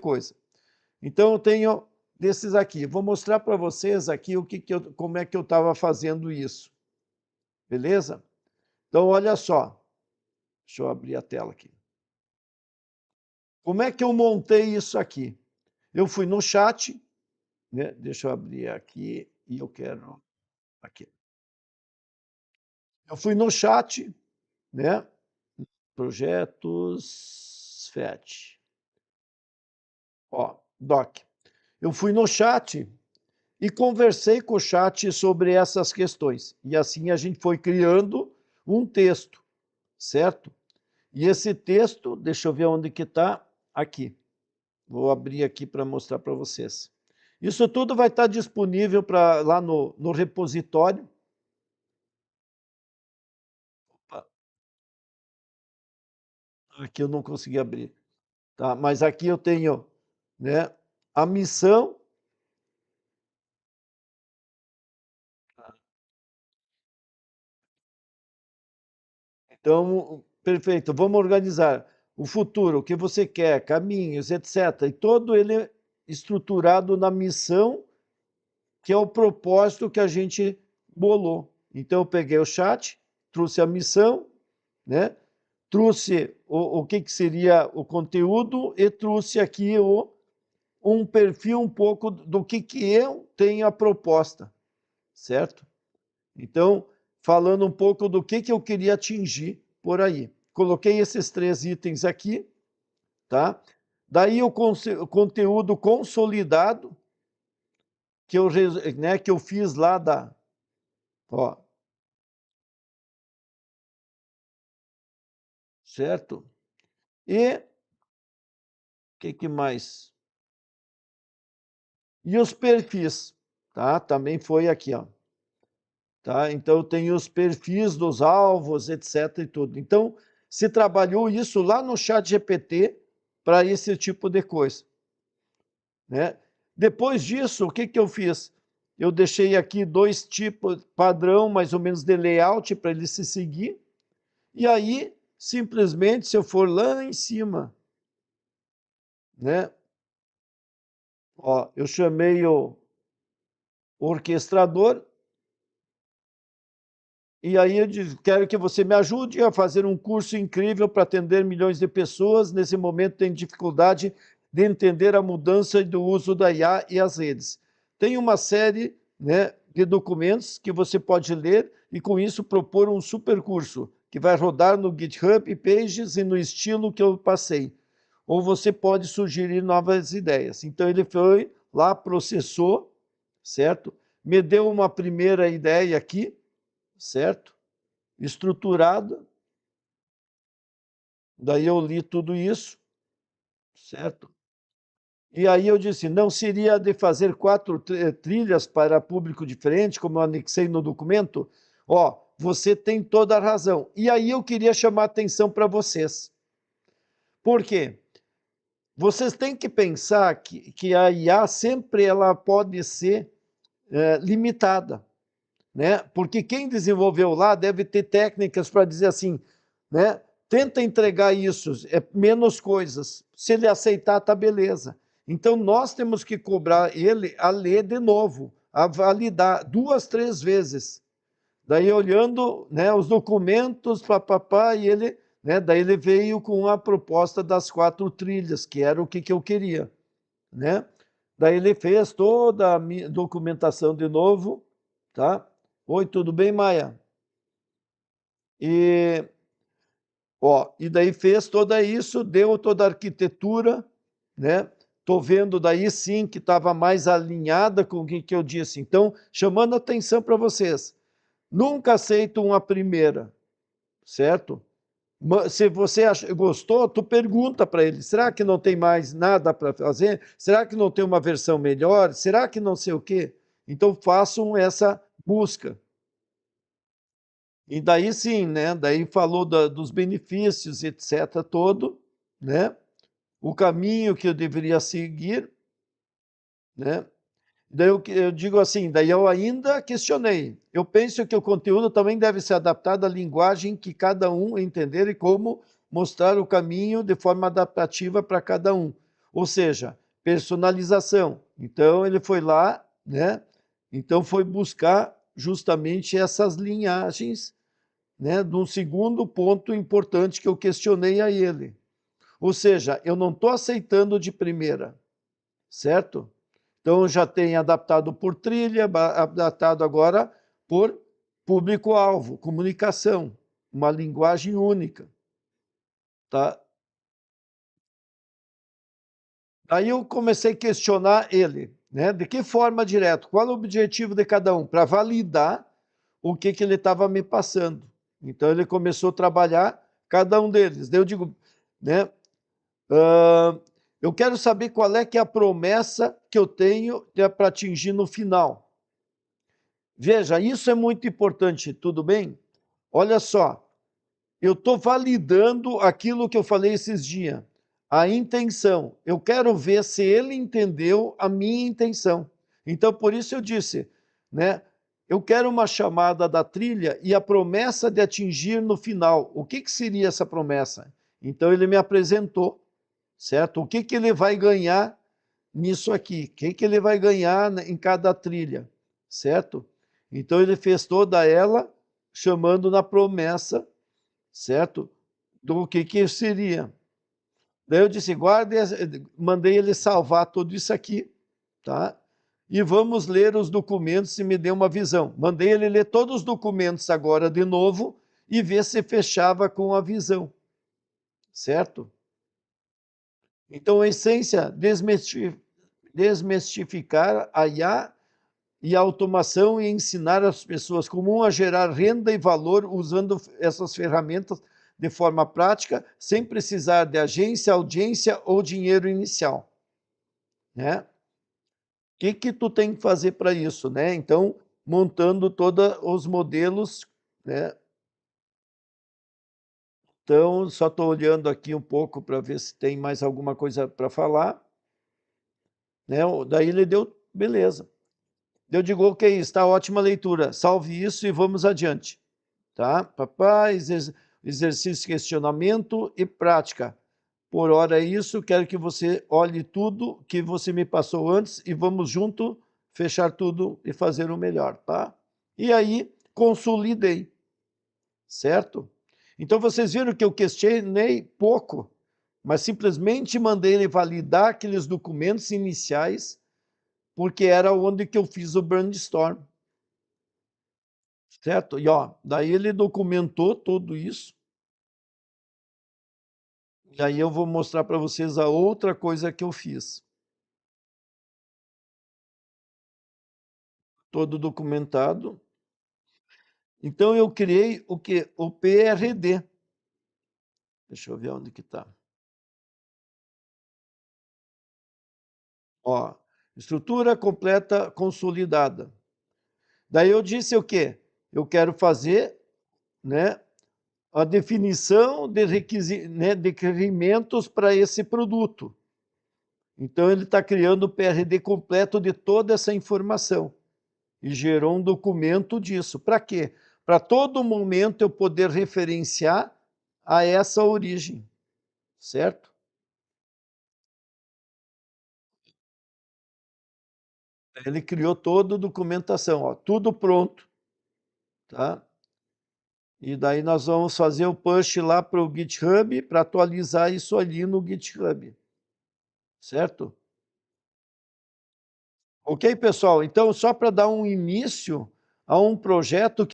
coisa. Então, eu tenho desses aqui. Vou mostrar para vocês aqui como é que eu estava fazendo isso. Beleza? Então, olha só. Deixa eu abrir a tela aqui. Como é que eu montei isso aqui? Eu fui no chat, né? Deixa eu abrir aqui e eu quero... Aqui. Eu fui no chat, né? Projetos FET. Ó, doc. Eu fui no chat e conversei com o chat sobre essas questões. E assim a gente foi criando um texto, certo? E esse texto, deixa eu ver onde que está, aqui. Vou abrir aqui para mostrar para vocês. Isso tudo vai estar disponível lá no repositório. Opa, aqui eu não consegui abrir. Tá? Mas aqui eu tenho, né, a missão. Então, perfeito, vamos organizar o futuro, o que você quer, caminhos, etc. E todo ele estruturado na missão, que é o propósito que a gente bolou. Então, eu peguei o chat, trouxe a missão, né? Trouxe o que seria o conteúdo e trouxe aqui um perfil um pouco do que eu tenho a proposta, certo? Então, falando um pouco do que eu queria atingir por aí. Coloquei esses 3 itens aqui, tá? Daí o conteúdo consolidado, que eu fiz lá da... Ó, certo? E o que mais? E os perfis, tá? Também foi aqui, ó. Tá? Então, tem os perfis dos alvos, etc. e tudo. Então, se trabalhou isso lá no ChatGPT para esse tipo de coisa, né? Depois disso, o que eu fiz? Eu deixei aqui 2 tipos padrão, mais ou menos, de layout para ele se seguir. E aí, simplesmente, se eu for lá em cima, né? Ó, eu chamei o orquestrador. E aí eu disse, quero que você me ajude a fazer um curso incrível para atender milhões de pessoas. Nesse momento tem dificuldade de entender a mudança do uso da IA e as redes. Tem uma série, né, de documentos que você pode ler e com isso propor um super curso que vai rodar no GitHub, Pages e no estilo que eu passei. Ou você pode sugerir novas ideias. Então ele foi lá, processou, certo? Me deu uma primeira ideia aqui, certo? Estruturada. Daí eu li tudo isso, certo? E aí eu disse, não seria de fazer 4 trilhas para público diferente, como eu anexei no documento? Ó, você tem toda a razão. E aí eu queria chamar a atenção para vocês. Por quê? Vocês têm que pensar que a IA sempre ela pode ser limitada, né? Porque quem desenvolveu lá deve ter técnicas para dizer assim, né? Tenta entregar isso, menos coisas. Se ele aceitar, tá beleza. Então, nós temos que cobrar ele a ler de novo, a validar 2, 3 vezes. Daí, olhando, né, os documentos, papapá, e ele, né, daí ele veio com a proposta das 4 trilhas, que era o que eu queria, né? Daí ele fez toda a documentação de novo, tá? Oi, tudo bem, Maia? E, ó, e daí fez tudo isso, deu toda a arquitetura, né? Tô vendo daí sim que estava mais alinhada com o que eu disse. Então, chamando atenção para vocês, nunca aceito uma primeira, certo? Se você gostou, tu pergunta para ele, será que não tem mais nada para fazer? Será que não tem uma versão melhor? Será que não sei o quê? Então, façam essa busca. E daí sim, né? Daí falou dos benefícios, etc., todo, né? O caminho que eu deveria seguir, né? Daí eu digo assim, daí eu ainda questionei. Eu penso que o conteúdo também deve ser adaptado à linguagem que cada um entender e como mostrar o caminho de forma adaptativa para cada um. Ou seja, personalização. Então, ele foi lá, né? Então, foi buscar justamente essas linhagens, né? De um segundo ponto importante que eu questionei a ele. Ou seja, eu não estou aceitando de primeira, certo? Então, já tem adaptado por trilha, adaptado agora por público-alvo, comunicação, uma linguagem única, tá? Aí eu comecei a questionar ele, né? De que forma direto? Qual é o objetivo de cada um? Para validar o que ele estava me passando. Então ele começou a trabalhar cada um deles. Daí eu digo, né? Eu quero saber qual é que é a promessa que eu tenho para atingir no final. Veja, isso é muito importante, tudo bem? Olha só, eu estou validando aquilo que eu falei esses dias, a intenção. Eu quero ver se ele entendeu a minha intenção. Então, por isso eu disse, né? Eu quero uma chamada da trilha e a promessa de atingir no final. O que seria essa promessa? Então, ele me apresentou, certo? O que ele vai ganhar nisso aqui? O que ele vai ganhar em cada trilha, certo? Então, ele fez toda ela chamando na promessa, certo? Do que seria. Daí eu disse, guarde, mandei ele salvar tudo isso aqui, tá? E vamos ler os documentos e me dê uma visão. Mandei ele ler todos os documentos agora de novo e ver se fechava com a visão, certo? Então, a essência, desmistificar a IA e a automação e ensinar as pessoas como a gerar renda e valor usando essas ferramentas de forma prática, sem precisar de agência, audiência ou dinheiro inicial, né? O que tu tem que fazer para isso, né? Então, montando todos os modelos, né? Então, só estou olhando aqui um pouco para ver se tem mais alguma coisa para falar, né? Daí ele deu, beleza. Eu digo, ok, está ótima leitura, salve isso e vamos adiante. Tá? Papai, exercício, questionamento e prática. Por hora é isso, quero que você olhe tudo que você me passou antes e vamos junto fechar tudo e fazer o melhor, tá? E aí, consolidei, certo? Então, vocês viram que eu questionei pouco, mas simplesmente mandei ele validar aqueles documentos iniciais, porque era onde que eu fiz o brainstorm, certo? E ó, daí ele documentou tudo isso. E aí eu vou mostrar para vocês a outra coisa que eu fiz. Todo documentado. Então eu criei o quê? O PRD. Deixa eu ver onde que está. Ó, estrutura completa consolidada. Daí eu disse o quê? Eu quero fazer, né, a definição de né, de requerimentos para esse produto. Então ele está criando o PRD completo de toda essa informação. E gerou um documento disso. Para quê? Para todo momento eu poder referenciar a essa origem, certo? Ele criou toda a documentação, ó, tudo pronto, tá? E daí nós vamos fazer o push lá para o GitHub para atualizar isso ali no GitHub, certo? Ok, pessoal? Então, só para dar um início a um projeto